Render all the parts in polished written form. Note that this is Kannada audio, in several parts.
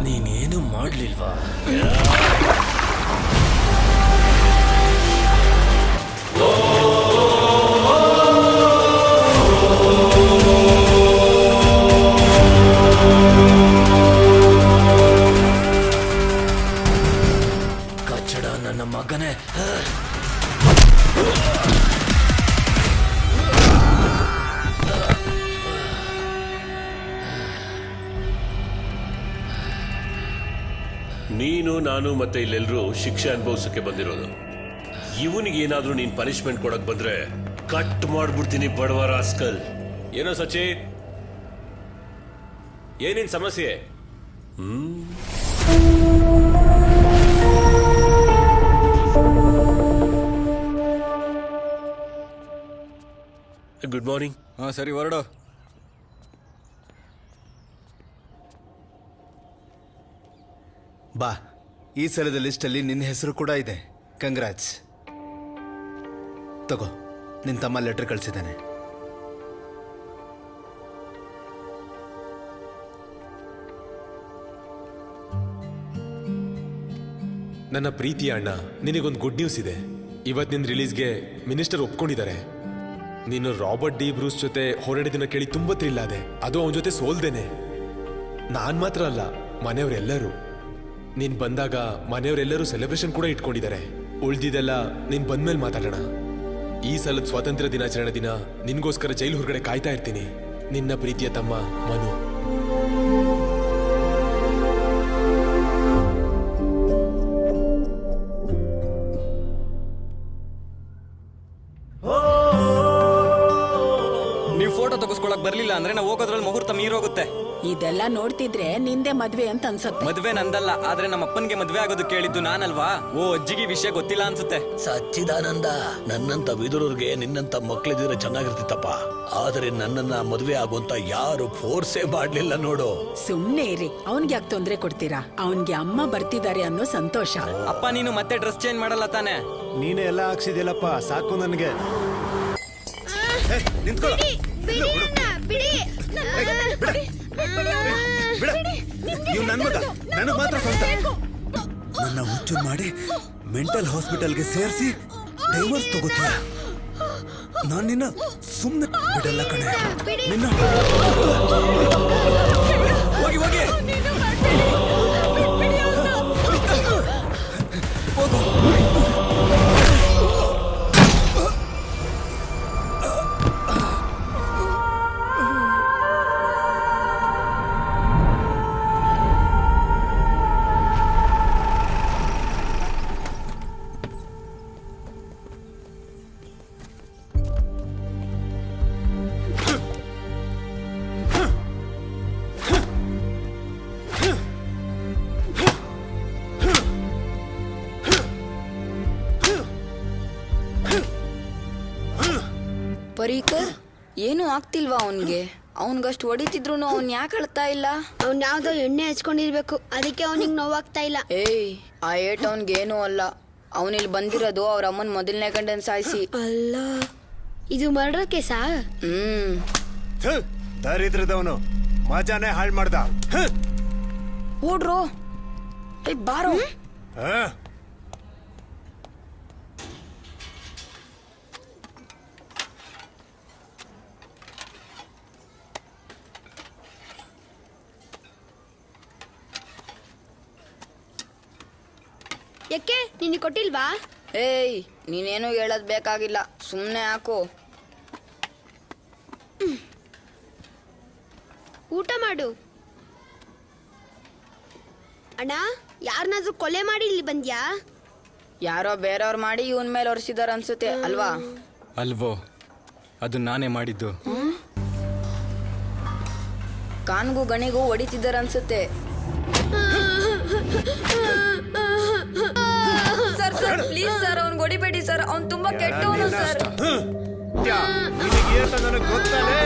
ನೀನೇನು ಮಾಡ್ಲಿಲ್ವಾ? ಕಚ್ಚಡ ನನ್ನ ಮಗನೇ. ನೀನು, ನಾನು ಮತ್ತೆ ಇಲ್ಲೆಲ್ಲರೂ ಶಿಕ್ಷೆ ಅನುಭವಿಸಕ್ಕೆ ಬಂದಿರೋದು. ಇವನಿಗೆ ಏನಾದ್ರೂ ನೀನ್ ಪನಿಷ್ಮೆಂಟ್ ಕೊಡಕ್ ಬಂದ್ರೆ ಕಟ್ ಮಾಡ್ಬಿಡ್ತೀನಿ ಬಡವ ರಾಸ್ಕಲ್. ಏನೋ ಸಚಿನ್, ಏನಿನ್ ಸಮಸ್ಯೆ? Good morning. ಸರಿ ಹೊರಡು. ಬಾ, ಈ ಸಲದ ಲಿಸ್ಟಲ್ಲಿ ನಿನ್ನ ಹೆಸರು ಕೂಡ ಇದೆ. ಕಂಗ್ರಾಟ್ಸ್. ತಗೋ, ನಿನ್ನ ತಮ್ಮ ಲೆಟರ್ ಕಳಿಸಿದ್ದಾನೆ. ನನ್ನ ಪ್ರೀತಿಯ ಅಣ್ಣ, ನಿನಗೊಂದು ಗುಡ್ ನ್ಯೂಸ್ ಇದೆ. ಇವತ್ತು ನಿನ್ನ ರಿಲೀಸ್ಗೆ ಮಿನಿಸ್ಟರ್ ಒಪ್ಕೊಂಡಿದ್ದಾರೆ. ನೀನು ರಾಬರ್ಟ್ ಡಿ ಬ್ರೂಸ್ ಜೊತೆ ಹೊರಡಿದಿನ ಕೇಳಿ ತುಂಬ ಥ್ರಿಲ್ ಆದೆ. ಅದು ಅವನ ಜೊತೆ ಸೋಲ್ದೇನೆ. ನಾನ್ ಮಾತ್ರ ಅಲ್ಲ, ಮನೆಯವರೆಲ್ಲರೂ. ನೀನ್ ಬಂದಾಗ ಮನೆಯವರೆಲ್ಲರೂ ಸೆಲೆಬ್ರೇಷನ್ ಕೂಡ ಇಟ್ಕೊಂಡಿದ್ದಾರೆ. ಉಳ್ದಿದೆಲ್ಲ ನೀನ್ ಬಂದ್ಮೇಲೆ ಮಾತಾಡೋಣ. ಈ ಸಲದ ಸ್ವಾತಂತ್ರ್ಯ ದಿನಾಚರಣೆ ದಿನ ನಿನ್ಗೋಸ್ಕರ ಜೈಲು ಹೊರಗಡೆ ಕಾಯ್ತಾ ಇರ್ತೀನಿ. ನಿನ್ನ ಪ್ರೀತಿಯ ತಮ್ಮ ಮನು. ನೀವು ಫೋಟೋ ತಗೋಸ್ಕೊಳಕ್ ಬರ್ಲಿಲ್ಲ ಅಂದ್ರೆ ನಾವು ಹೋಗೋದ್ರಲ್ಲಿ ಮುಹೂರ್ತ ಮೀರೋಗುತ್ತೆ. ಇದೆಲ್ಲ ನೋಡ್ತಿದ್ರೆ ನಿಂದೆ ಮದ್ವೆ ಅಂತ ಅನ್ಸುತ್ತೆ. ಮದ್ವೆ ನಂದಲ್ಲ, ಆದ್ರೆ ನಮ್ಮ ಅಪ್ಪನ್ಗೆ ಮದ್ವೆ ಆಗೋದು ಕೇಳಿದ್ದು ನಾನಲ್ವಾ? ಓ ಅಜ್ಜಿಗೆ ವಿಷಯ ಗೊತ್ತಿಲ್ಲ ಅನ್ಸುತ್ತೆ. ಸಚ್ಚಿದಾನಂದ, ನನ್ನಂತ ವಿದುರರಿಗೆ ನಿನ್ನಂತ ಮಕ್ಳಿದ್ರೆ ಚೆನ್ನಾಗಿರ್ತಿತ್ತಪ್ಪ. ಆದ್ರೆ ನನ್ನನ್ನ ಮದ್ವೆ ಆಗುವಂತ ಯಾರು ಫೋರ್ಸೇ ಮಾಡ್ಲಿಲ್ಲ ನೋಡು. ಸುಮ್ನೆ ಇರಿ, ಅವನ್ಗೆ ಯಾಕೆ ತೊಂದ್ರೆ ಕೊಡ್ತೀರಾ? ಅವನ್ಗೆ ಅಮ್ಮ ಬರ್ತಿದ್ದಾರೆ ಅನ್ನೋ ಸಂತೋಷ. ಅಪ್ಪ ನೀನು ಮತ್ತೆ ಡ್ರೆಸ್ ಚೇಂಜ್ ಮಾಡಲ್ಲ ತಾನೆ? ನೀನೇ ಎಲ್ಲ ಹಾಕ್ಸಿದ್ಯಲ್ಲಪ್ಪ, ಸಾಕು ನನಗೆ. ನಿಂತ್ಕೊಳ್ಳೋ. ಇವ್ ನನ್ ಮಗ, ನನಗ್ ಮಾತ್ರ ಸ್ವಂತ. ನನ್ನ ಹುಚ್ಚು ಮಾಡಿ ಮೆಂಟಲ್ ಹಾಸ್ಪಿಟಲ್ಗೆ ಸೇರಿಸಿ ಡೈವರ್ಸ್ ತಗೋತೀಯ? ನಾನು ನಿನ್ನ ಸುಮ್ಮನೆ ಬಿಡಲ್ಲ ಕಣೆ. ನಿನ್ನ ಹೋಗಿ ಹೋಗಿ ಪರೀಕರ್, ಏನು ಆಗ್ತಿಲ್ವಾ ಅವನ್ಗೆ? ಅವನ್ಗಷ್ಟು ಹೊಡಿತಿದ್ರು ಅವ್ನ್ ಯಾಕೆ ಅಳ್ತಾ ಇಲ್ಲ? ಅವ್ನ್ ಯಾವ್ದೋ ಎಣ್ಣೆ ಹಚ್ಕೊಂಡಿರ್ಬೇಕು, ಅದಕ್ಕೆ ಅವನಿಗೆ ನೋವಾಗ್ತಾ ಇಲ್ಲ. ಏಯ್, ಆ ಏಟ್ ಅವನ್ಗೇನು ಅಲ್ಲ. ಅವನಿಲ್ಲಿ ಬಂದಿರೋದು ಅವ್ರ ಅಮ್ಮನ್ ಮೊದಲನೇ ಗಂಡನ್ ಸಾಯಿಸಿ. ಅಲ್ಲ, ಇದು ಮರ್ಡರ್ ಕೇಸಾ? ದರಿದ್ರದವನು ಮಜಾನೇ ಹಾಳು ಮಾಡ್ದ. ಓಡ್ರೋ. ಏಯ್ ಬಾರೋ. ಯಾಕೆ ನಿನಗೆ ಕೊಟ್ಟಿಲ್ವಾ? ಏಯ್, ನೀನೇನು ಹೇಳೋದ್ ಬೇಕಾಗಿಲ್ಲ, ಸುಮ್ನೆ ಹಾಕು. ಊಟ ಮಾಡು. ಅಣ್ಣ, ಯಾರನ್ನಾದ್ರೂ ಕೊಲೆ ಮಾಡಿ ಇಲ್ಲಿ ಬಂದ್ಯಾ? ಯಾರೋ ಬೇರೆಯವ್ರು ಮಾಡಿ ಇವನ್ ಮೇಲೆ ಒರೆಸಿದಾರ ಅನ್ಸುತ್ತೆ ಅಲ್ವಾ? ಅಲ್ವೋ, ಅದು ನಾನೇ ಮಾಡಿದ್ದು. ಕಾನ್ಗೂ ಗಣಿಗೂ ಹೊಡಿತಿದಾರ ಅನ್ಸುತ್ತೆ. ಸರ್ ಸರ್ ಪ್ಲೀಸ್ ಸರ್, ಅವ್ನ್ ಹೊಡಿಬೇಡಿ ಸರ್, ಅವ್ನ್ ತುಂಬಾ ಕೆಟ್ಟವನು ಸರ್. ನನಗೆ ಗೊತ್ತಲೇ.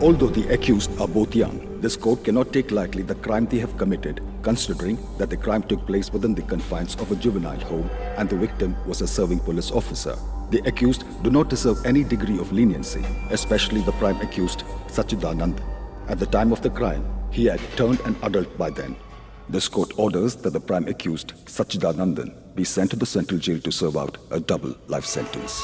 Although the accused are both young, this court cannot take lightly the crime they have committed, considering that the crime took place within the confines of a juvenile home and the victim was a serving police officer. The accused do not deserve any degree of leniency, especially the prime accused, Sachidanand. At the time of the crime, he had turned an adult by then. This court orders that the prime accused, Sachidanandan, be sent to the central jail to serve out a double life sentence.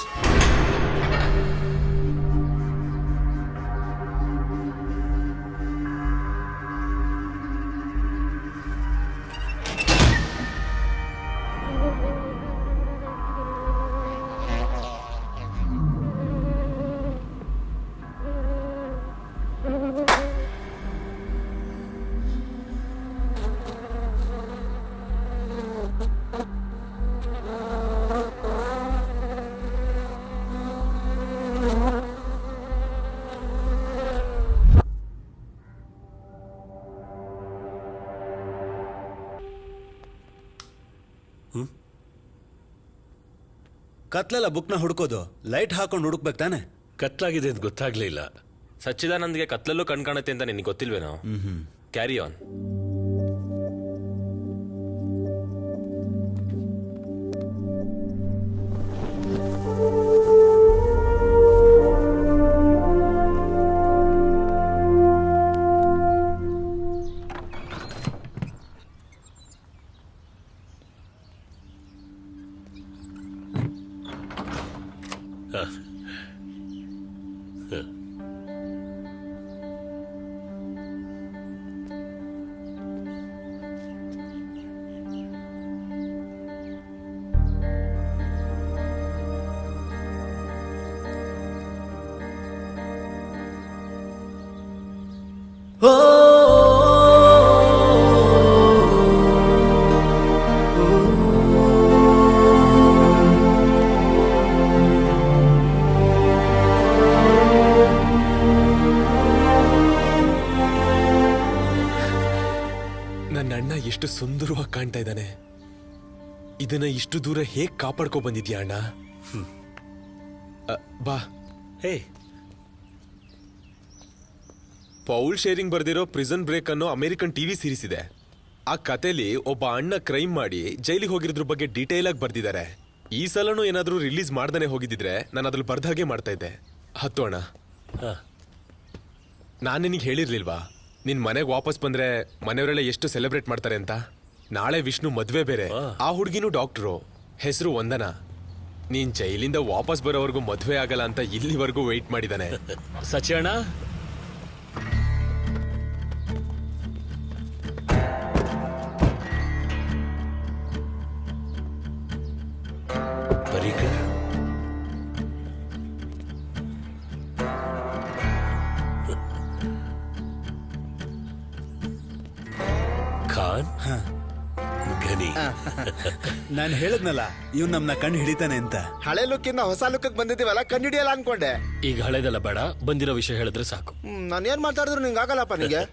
ಕತ್ಲೆಲ್ಲ ಬುಕ್ನ ಹುಡ್ಕೋದು ಲೈಟ್ ಹಾಕೊಂಡು ಹುಡುಕ್ಬೇಕು ತಾನೆ. ಕತ್ಲಾಗಿದೆ ಅಂತ ಗೊತ್ತಾಗ್ಲೇ ಇಲ್ಲ. ಸಚ್ಚಿದಾನಂದ್ಗೆ ಕತ್ಲಲ್ಲೂ ಕಣ್ ಕಾಣುತ್ತೆ ಅಂತ ನಿನಗೆ ಗೊತ್ತಿಲ್ವೇನೋ? Carry on. ನನ್ನ ಅಣ್ಣ ಎಷ್ಟು ಸುಂದರವಾಗಿ ಕಾಣ್ತಾ ಇದ್ದಾನೆ. ಇದನ್ನ ಇಷ್ಟು ದೂರ ಹೇಗ್ ಕಾಪಾಡ್ಕೊ ಬಂದಿದ್ಯಾ ಅಣ್ಣ? ಬಾ. ಹೇ, ಪೌಲ್ ಶೇರಿಂಗ್ ಬರ್ದಿರೋ ಪ್ರಿಸನ್ ಬ್ರೇಕ್ ಅನ್ನೋ ಅಮೆರಿಕನ್ ಟಿವಿ ಸೀರೀಸ್ ಇದೆ. ಆ ಕಥೆಲಿ ಒಬ್ಬ ಅಣ್ಣ ಕ್ರೈಮ್ ಮಾಡಿ ಜೈಲಿಗೆ ಹೋಗಿರೋದ್ರ ಬಗ್ಗೆ ಡೀಟೇಲ್ ಆಗಿ ಬರ್ದಿದ್ದಾರೆ. ಈ ಸಲನೂ ಏನಾದ್ರೂ ರಿಲೀಸ್ ಮಾಡ್ದಾನೆ ಹೋಗಿದ್ದಿದ್ರೆ ನಾನು ಅದ್ರಲ್ಲಿ ಬರ್ದಾಗೆ ಮಾಡ್ತಾ ಇದ್ದೆ. ಹತ್ತು ಅಣ್ಣ. ನಾನು ನಿನಗೆ ಹೇಳಿರ್ಲಿಲ್ವಾ ನಿನ್ ಮನೆಗೆ ವಾಪಸ್ ಬಂದ್ರೆ ಮನೆಯವರೆಲ್ಲ ಎಷ್ಟು ಸೆಲೆಬ್ರೇಟ್ ಮಾಡ್ತಾರೆ ಅಂತ? ನಾಳೆ ವಿಷ್ಣು ಮದ್ವೆ ಬೇರೆ. ಆ ಹುಡುಗಿನೂ ಡಾಕ್ಟ್ರು, ಹೆಸರು ವಂದನಾ. ನೀನ್ ಜೈಲಿಂದ ವಾಪಸ್ ಬರೋವರೆಗೂ ಮದ್ವೆ ಆಗಲ್ಲ ಅಂತ ಇಲ್ಲಿವರೆಗೂ ವೆಯ್ಟ್ ಮಾಡಿದಾನೆ. ಸಚಿ ಅಣ್ಣ, ಪರೀಕರ್, ಖಾನ್, ಘನಿ. ನಾನು ಹೇಳದ್ನಲ್ಲ ಇವ್ನು ನಮ್ನ ಕಣ್ಣು ಹಿಡಿತಾನೆ ಅಂತ. ಹಳೆ ಲುಕ್ಕಿಂದ ಹೊಸ ಲುಕ್ ಬಂದಿದ್ದೀವಲ್ಲ, ಕಂಡಿಡಿಯಲ್ಲ ಅನ್ಕೊಂಡೆ. ಈಗ ಹಳೆದೆಲ್ಲ ಬೇಡ, ಬಂದಿರೋ ವಿಷಯ ಹೇಳಿದ್ರೆ ಸಾಕು. ನಾನು ಏನ್ ಮಾತಾಡಿದ್ರು ನಿಂಗೆ ಆಗಲ್ಲಪ್ಪ. ನಿಂಗೆ